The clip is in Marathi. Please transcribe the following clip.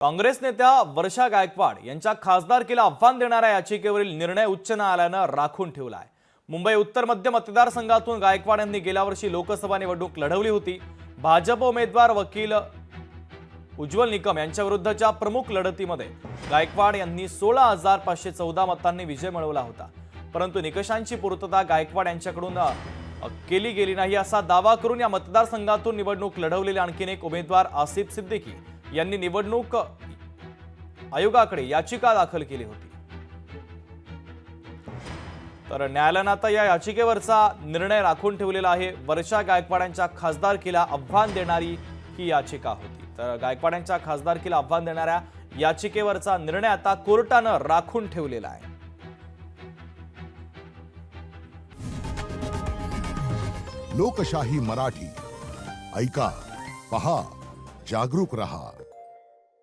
काँग्रेस नेत्या वर्षा गायकवाड यांच्या खासदारकीला आव्हान देणाऱ्या याचिकेवरील निर्णय उच्च न्यायालयानं राखून ठेवला आहे। मुंबई उत्तर मध्य मतदारसंघातून गायकवाड यांनी गेल्या वर्षी लोकसभा निवडणूक लढवली होती। भाजप उमेदवार वकील उज्ज्वल निकम यांच्याविरुद्धच्या प्रमुख लढतीमध्ये गायकवाड यांनी 16,514 मतांनी विजय मिळवला होता। परंतु निकषांची पूर्तता गायकवाड यांच्याकडून केली गेली नाही असा दावा करून या मतदारसंघातून निवडणूक लढवलेले आणखी एक उमेदवार आसिफ सिद्दीकी यांनी निवडणूक आयोगाकडे याचिका दाखल केली होती। तर न्यायालयानं आता या याचिकेवरचा निर्णय राखून ठेवलेला आहे। वर्षा गायकवाड यांच्या खासदारकीला आव्हान देणारी ही याचिका होती। तर गायकवाड यांच्या खासदारकीला आव्हान देणाऱ्या याचिकेवरचा निर्णय आता कोर्टानं राखून ठेवलेला आहे। लोकशाही मराठी ऐका, पहा, जागरूक रहा।